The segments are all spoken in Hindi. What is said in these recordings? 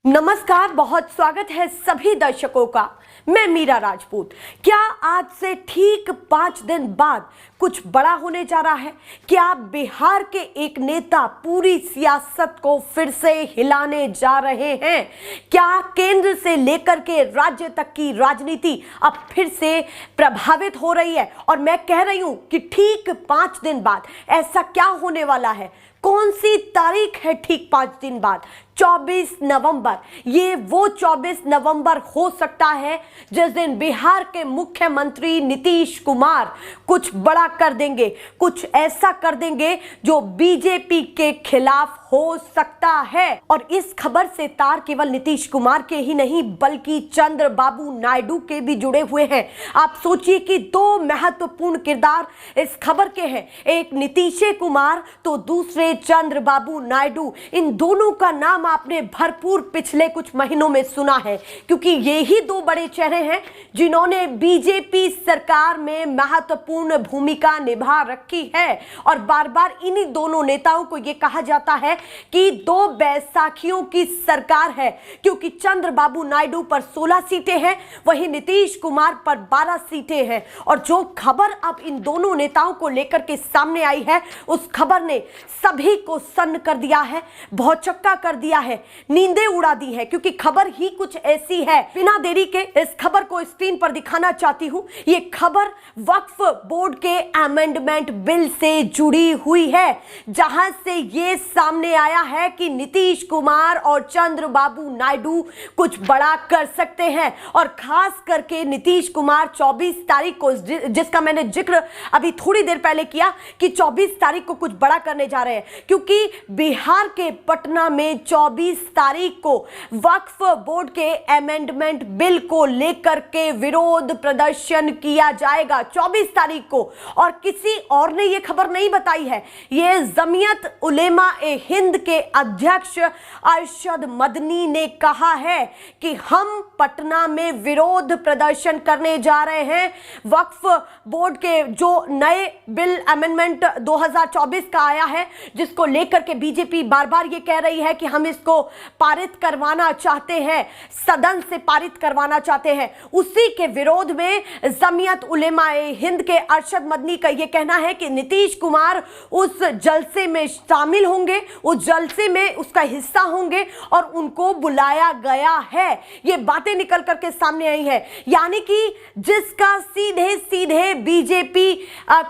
नमस्कार, बहुत स्वागत है सभी दर्शकों का। मैं मीरा राजपूत। क्या आज से ठीक 5 दिन बाद कुछ बड़ा होने जा रहा है? क्या बिहार के एक नेता पूरी सियासत को फिर से हिलाने जा रहे हैं? क्या केंद्र से लेकर के राज्य तक की राजनीति अब फिर से प्रभावित हो रही है? और मैं कह रही हूं कि ठीक 5 दिन बाद ऐसा क्या होने वाला है? कौन सी तारीख है ठीक 5 दिन बाद? 24 नवंबर। ये वो 24 नवंबर हो सकता है जिस दिन बिहार के मुख्यमंत्री नीतीश कुमार कुछ बड़ा कर देंगे, कुछ ऐसा कर देंगे जो बीजेपी के खिलाफ हो सकता है। और इस खबर से तार केवल नीतीश कुमार के ही नहीं बल्कि चंद्रबाबू नायडू के भी जुड़े हुए हैं। आप सोचिए कि 2 महत्वपूर्ण किरदार इस खबर के हैं, एक नीतीश कुमार तो दूसरे चंद्रबाबू नायडू। इन दोनों का नाम आपने भरपूर पिछले कुछ महीनों में सुना है, क्योंकि ये ही 2 बड़े चेहरे हैं जिन्होंने बीजेपी सरकार में महत्वपूर्ण भूमिका निभा रखी है। और बार बार इन्हीं दोनों नेताओं को यह कहा जाता है कि 2 बैसाखियों की सरकार है, क्योंकि चंद्रबाबू नायडू पर 16 सीटें हैं, वहीं नीतीश कुमार पर 12 सीटें हैं। और जो खबर अब इन दोनों नेताओं को लेकर के सामने आई है, उस खबर ने सभी को सन्न कर दिया है, भौचक्का कर दिया है, नींदें उड़ा दी है, क्योंकि खबर ही कुछ ऐसी है। बिना देरी के इस खबर को स्क्रीन पर दिखाना चाहती हूं। ये खबर वक्फ बोर्ड के अमेंडमेंट बिल से जुड़ी हुई है, जहां से ये सामने आया है कि नीतीश कुमार और चंद्रबाबू नायडू कुछ बड़ा कर सकते हैं। और खास करके नीतीश कुमार 24 तारीख को, जिसका मैंने जिक्र अभी थोड़ी देर पहले किया कि 24 तारीख को कुछ बड़ा करने जा रहे हैं, क्योंकि बिहार के पटना में 24 तारीख को वक्फ बोर्ड के अमेंडमेंट बिल को लेकर के विरोध प्रदर्शन किया जाएगा 24 तारीख को। और किसी और ने यह खबर नहीं बताई है, यह जमीयत उलेमा ए हिंद के अध्यक्ष अरशद मदनी ने कहा है कि हम पटना में विरोध प्रदर्शन करने जा रहे हैं। वक्फ बोर्ड के जो नए बिल अमेंडमेंट 2024 का आया है, जिसको लेकर के बीजेपी बार बार ये कह रही है कि हम इसको पारित करवाना चाहते हैं, सदन से पारित करवाना चाहते हैं, उसी के विरोध में जमीयत उलेमा ए हिंद के अरशद मदनी का यह कहना है कि नीतीश कुमार उस जलसे में शामिल होंगे, उस जलसे में उसका हिस्सा होंगे और उनको बुलाया गया है। ये बातें निकल करके सामने आई है, यानी कि जिसका सीधे सीधे बीजेपी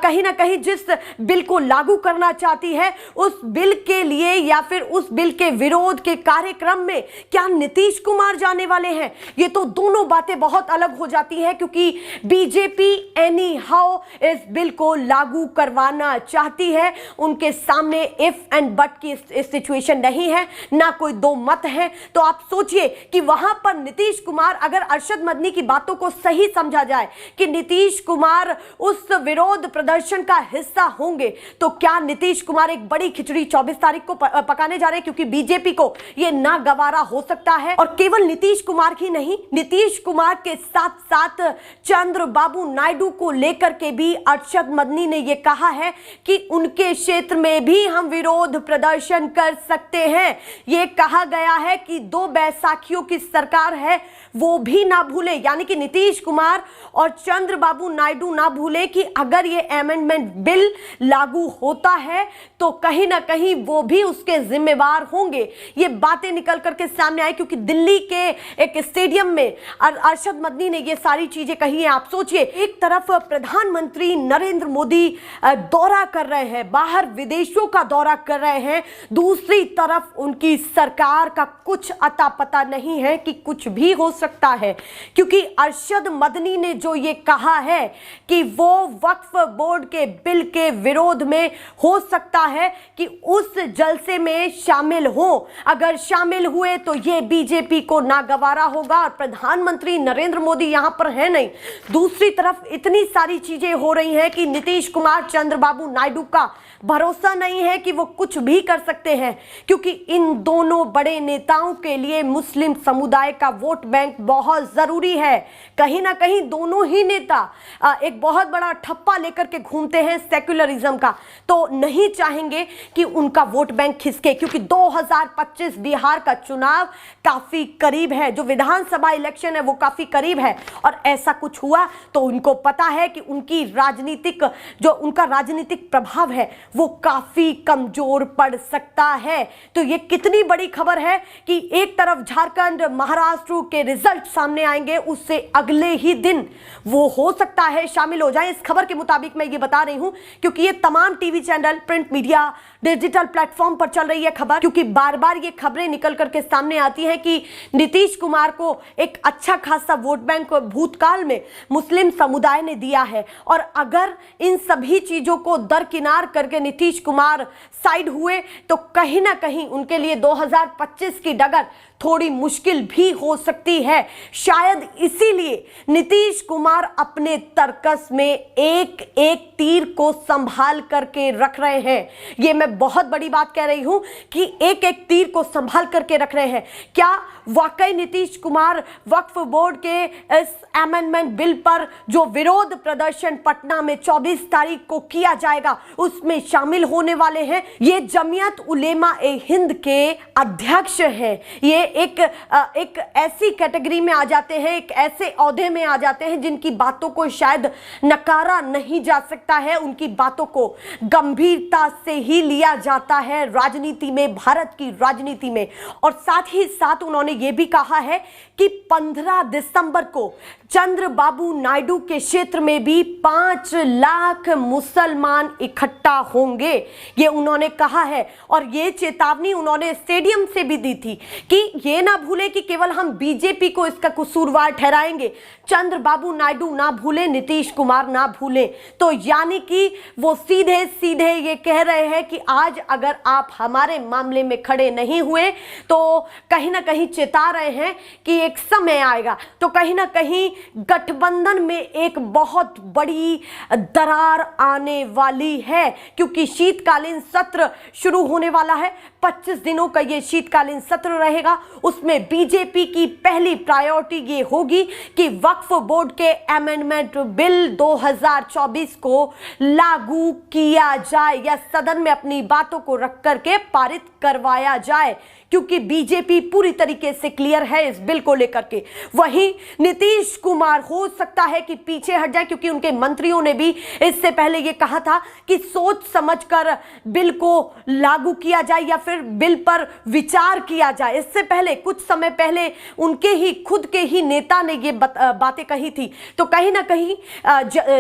कहीं ना कहीं जिस बिल को लागू करना चाहती है, उस बिल के लिए या फिर उस बिल के विरोध के कार्यक्रम में क्या नीतीश कुमार जाने वाले हैं? ये तो दोनों बातें बहुत अलग हो जाती हैं, क्योंकि बीजेपी एनी हाउ इस बिल को लागू करवाना चाहती है। उनके सामने इफ एंड बट की सिचुएशन नहीं है, ना कोई 2 मत है। तो आप सोचिए कि वहां पर नीतीश कुमार, अगर अरशद मदनी की बातों को सही समझा जाए कि नीतीश कुमार उस विरोध प्रदर्शन का हिस्सा होंगे, तो क्या नीतीश कुमार एक बड़ी खिचड़ी 24 तारीख को पकाने जा रहे हैं? क्योंकि बीजेपी को यह ना गवारा हो सकता है। और केवल नीतीश कुमार ही नहीं, नीतीश कुमार के साथ साथ चंद्रबाबू नायडू को लेकर के भी अरशद मदनी ने यह कहा है कि उनके क्षेत्र में भी हम विरोध प्रदर्शन कर सकते हैं। यह कहा गया है कि 2 बैसाखियों की सरकार है, वो भी ना भूले, यानी कि नीतीश कुमार और चंद्रबाबू नायडू ना भूले कि अगर ये अमेंडमेंट बिल लागू होता है तो कहीं ना कहीं वो भी उसके जिम्मेवार होंगे। ये बातें निकल करके सामने आई, क्योंकि दिल्ली के एक स्टेडियम में अरशद मदनी ने ये सारी चीजें कही हैं। आप सोचिए, एक तरफ प्रधानमंत्री नरेंद्र मोदी दौरा कर रहे हैं, बाहर विदेशों का दौरा कर रहे हैं, दूसरी तरफ उनकी सरकार का कुछ अता पता नहीं है कि कुछ भी हो सकता है। क्योंकि अरशद मदनी ने जो ये कहा है कि वो वक्फ बोर्ड के बिल के विरोध में हो सकता है कि उस जलसे में शामिल हो, अगर शामिल हुए तो ये बीजेपी को नागवारा होगा। और प्रधानमंत्री नरेंद्र मोदी यहां पर है नहीं, दूसरी तरफ इतनी सारी चीजें हो रही हैं कि नीतीश कुमार, चंद्रबाबू नायडू का भरोसा नहीं है कि वो कुछ भी कर सकते हैं, क्योंकि इन दोनों बड़े नेताओं के लिए मुस्लिम समुदाय का वोट बैंक बहुत जरूरी है। कहीं ना कहीं दोनों ही नेता एक बहुत बड़ा ठप्पा लेकर के घूमते हैं सेक्युलरिज्म का, तो नहीं चाहेंगे कि उनका वोट बैंक खिसके, क्योंकि 2025 बिहार का चुनाव काफी करीब है, जो विधानसभा इलेक्शन है वो काफी करीब है, और ऐसा कुछ हुआ तो उनको पता है कि उनकी उनका राजनीतिक प्रभाव है वो काफी कमजोर पड़ सकता है। तो ये कितनी बड़ी खबर है कि एक तरफ झारखंड महाराष्ट्र के रिजल्ट सामने आएंगे, उससे अगले ही दिन वो हो सकता है शामिल हो जाए। इस खबर के मुताबिक मैं ये बता रही हूं क्योंकि ये तमाम TV channel, print media, digital platform पर चल रही है खबर, क्योंकि बार बार ये खबरें निकल करके सामने आती हैं कि नीतीश कुमार को एक अच्छा खासा वोट बैंक भूतकाल में मुस्लिम समुदाय ने दिया है, और अगर इन सभी चीजों को दरकिनार करके नीतीश कुमार साइड हुए तो कहीं ना कहीं उनके लिए 2025 की डगर थोड़ी मुश्किल भी हो सकती है। शायद इसीलिए नीतीश कुमार अपने तर्कस में एक एक तीर को संभाल करके रख रहे हैं। ये मैं बहुत बड़ी बात कह रही हूं कि एक एक तीर को संभाल करके रख रहे हैं। क्या वाकई नीतीश कुमार वक्फ बोर्ड के इस अमेंडमेंट बिल पर जो विरोध प्रदर्शन पटना में 24 तारीख को किया जाएगा उसमें शामिल होने वाले हैं? ये जमीयत उलेमा ए हिंद के अध्यक्ष हैं। ये एक ऐसी कैटेगरी में आ जाते हैं, एक ऐसे औहदे में आ जाते हैं जिनकी बातों को शायद नकारा नहीं जा सकता है, उनकी बातों को गंभीरता से ही लिया जाता है राजनीति में, भारत की राजनीति में। और साथ ही साथ उन्होंने ये भी कहा है कि 15 दिसंबर को चंद्रबाबू नायडू के क्षेत्र में भी 5 लाख मुसलमान इकट्ठा होंगे, ये उन्होंने कहा है। और ये चेतावनी उन्होंने स्टेडियम से भी दी थी कि ये ना भूले कि केवल हम बीजेपी को इसका कसूरवार ठहराएंगे, चंद्रबाबू नायडू ना भूले, नीतीश कुमार ना भूले। तो यानी कि वो सीधे सीधे ये कह रहे हैं कि आज अगर आप हमारे मामले में खड़े नहीं हुए तो कहीं ना कहीं चेता रहे हैं कि एक समय आएगा तो कहीं ना कहीं गठबंधन में एक बहुत बड़ी दरार आने वाली है, क्योंकि शीतकालीन सत्र शुरू होने वाला है। 25 दिनों का ये शीतकालीन सत्र रहेगा। उसमें बीजेपी की पहली प्रायोरिटी ये होगी कि वक्फ बोर्ड के अमेंडमेंट बिल 2024 को लागू किया जाए या सदन में अपनी बातों को रख करके पारित करवाया जाए, क्योंकि बीजेपी पूरी तरीके से क्लियर है इस बिल को लेकर के। वहीं नीतीश कुमार हो सकता है कि पीछे हट जाए, क्योंकि उनके मंत्रियों ने भी इससे पहले ये कहा था कि सोच समझकर बिल को लागू किया जाए या फिर बिल पर विचार किया जाए। इससे पहले कुछ समय पहले उनके ही खुद के ही नेता ने ये बातें कही थी। तो कहीं ना कहीं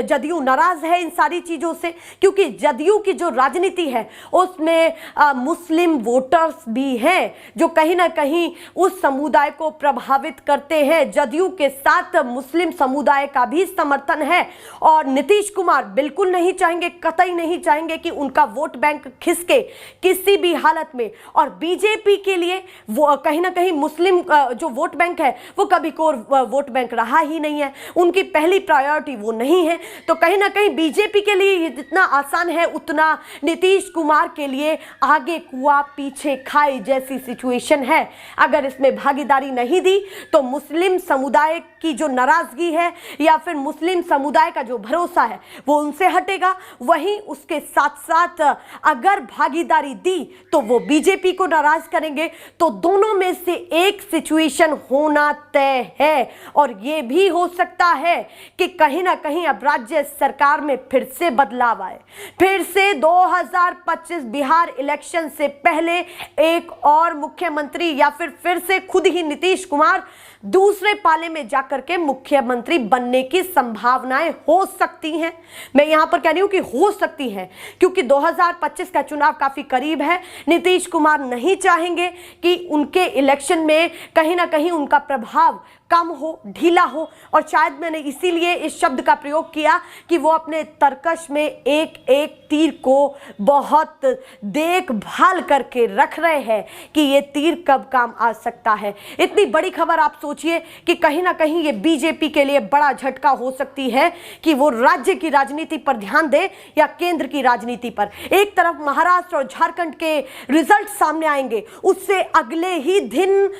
जदयू नाराज है इन सारी चीजों से, क्योंकि जदयू की जो राजनीति है उसमें मुस्लिम वोटर्स भी हैं जो कहीं ना कहीं उस समुदाय को प्रभावित करते हैं। जदयू के साथ मुस्लिम समुदाय का भी समर्थन है और नीतीश कुमार बिल्कुल नहीं चाहेंगे, कतई नहीं चाहेंगे कि उनका वोट बैंक खिसके किसी भी हालत में। और बीजेपी के लिए वो कहीं ना कहीं मुस्लिम जो वोट बैंक है वो कभी कोर वोट बैंक रहा ही नहीं है, उनकी पहली प्रायोरिटी वो नहीं है। तो कहीं ना कहीं बीजेपी के लिए ये जितना आसान है उतना नीतीश कुमार के लिए आगे कुआं पीछे खाई जैसी सिचुएशन है। अगर इसमें भागीदारी नहीं दी तो मुस्लिम समुदाय की जो नाराजगी है या फिर मुस्लिम समुदाय का जो भरोसा है वो उनसे हटेगा। वहीं उसके साथ साथ अगर भागीदारी दी तो वो बीजेपी को नाराज करेंगे। तो दोनों में से एक सिचुएशन होना तय है। और ये भी हो सकता है कि कहीं ना कहीं अब राज्य सरकार में फिर से बदलाव आए, फिर से 2025 बिहार इलेक्शन से पहले एक और मुख्यमंत्री या फिर से खुद ही नीतीश कुमार दूसरे पाले में जाकर के मुख्यमंत्री बनने की संभावनाएं हो सकती हैं। मैं यहां पर कह रही हूं कि हो सकती हैं, क्योंकि 2025 का चुनाव काफी करीब है। नीतीश कुमार नहीं चाहेंगे कि उनके इलेक्शन में कहीं ना कहीं उनका प्रभाव कम हो, ढीला हो। और शायद मैंने इसीलिए इस शब्द का प्रयोग किया कि वो अपने तर्कश में एक एक तीर को बहुत देखभाल करके रख रहे हैं कि ये तीर कब काम आ सकता है। इतनी बड़ी खबर आप सोचिए कि कहीं ना कहीं ये बीजेपी के लिए बड़ा झटका हो सकती है कि वो राज्य की राजनीति पर ध्यान दे या केंद्र की राजनीति पर। एक तरफ महाराष्ट्र और झारखंड के रिजल्ट सामने आएंगे, उससे अगले ही दिन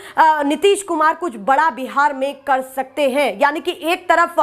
नीतीश कुमार कुछ बड़ा बिहार में कर सकते हैं। यानी कि एक तरफ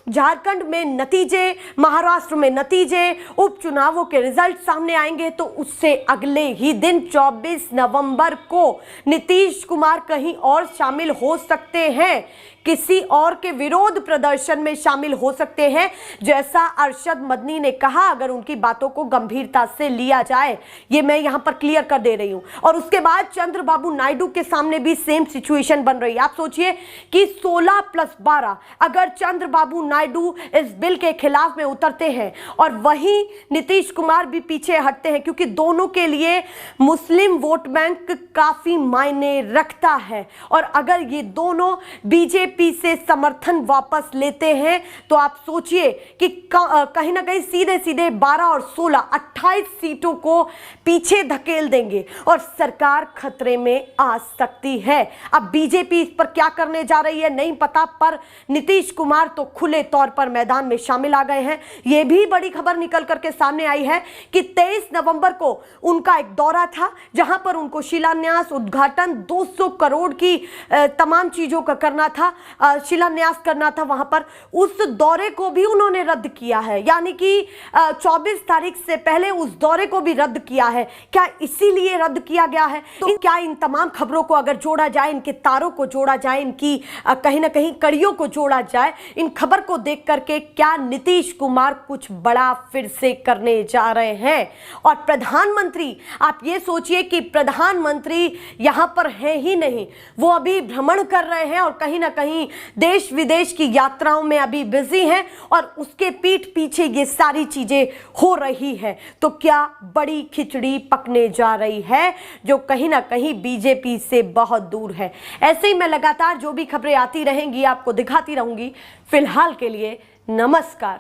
झारखंड में नतीजे, महाराष्ट्र में नतीजे, उपचुनावों के रिजल्ट सामने आएंगे, तो उससे अगले ही दिन 24 नवंबर को नीतीश कुमार कहीं और शामिल हो सकते हैं, किसी और के विरोध प्रदर्शन में शामिल हो सकते हैं, जैसा अरशद मदनी ने कहा, अगर उनकी बातों को गंभीरता से लिया जाए। ये मैं यहां पर क्लियर कर दे रही हूं। और उसके बाद चंद्रबाबू नायडू के सामने भी सेम सिचुएशन बन रही है। आप सोचिए कि 16+12 अगर चंद्रबाबू नायडू इस बिल के खिलाफ में उतरते हैं और वहीं नीतीश कुमार भी पीछे हटते हैं, क्योंकि दोनों के लिए मुस्लिम वोट बैंक काफी मायने रखता है, और अगर ये दोनों बीजेपी से समर्थन वापस लेते हैं तो आप सोचिए कि कहीं ना कहीं सीधे सीधे 12 और 16 28 सीटों को पीछे धकेल देंगे और सरकार खतरे में आ सकती है। अब बीजेपी इस पर क्या करने जा रही है नहीं पता, पर नीतीश कुमार तो खुले तौर पर मैदान में शामिल आ गए हैं। यह भी बड़ी खबर निकल करके सामने आई है कि 23 नवंबर को उनका एक दौरा था, जहां पर उनको शिलान्यास, उद्घाटन, 200 करोड़ की तमाम चीजों का करना था, शिलान्यास करना था वहां पर। उस दौरे को भी उन्होंने रद्द किया है, यानी कि 24 तारीख से पहले उस दौरे को भी रद्द किया है। क्या इसीलिए रद्द किया गया है? तो क्या इन तमाम खबरों को अगर जोड़ा जाए, इनके तारों को जोड़ा जाए, इनकी कहीं ना कहीं कड़ियों को जोड़ा जाए, इन खबर को देख करके क्या नीतीश कुमार कुछ बड़ा फिर से करने जा रहे हैं? और प्रधानमंत्री, आप ये सोचिए कि प्रधानमंत्री यहां पर है ही नहीं, वो अभी भ्रमण कर रहे हैं और कहीं ना कहीं देश विदेश की यात्राओं में अभी बिजी हैं, और उसके पीठ पीछे ये सारी चीजें हो रही है। तो क्या बड़ी खिचड़ी पकने जा रही है जो कहीं ना कहीं बीजेपी से बहुत दूर है। ऐसे ही मैं लगातार जो भी खबरें आती रहेंगी आपको दिखाती रहूंगी। फिलहाल के लिए नमस्कार।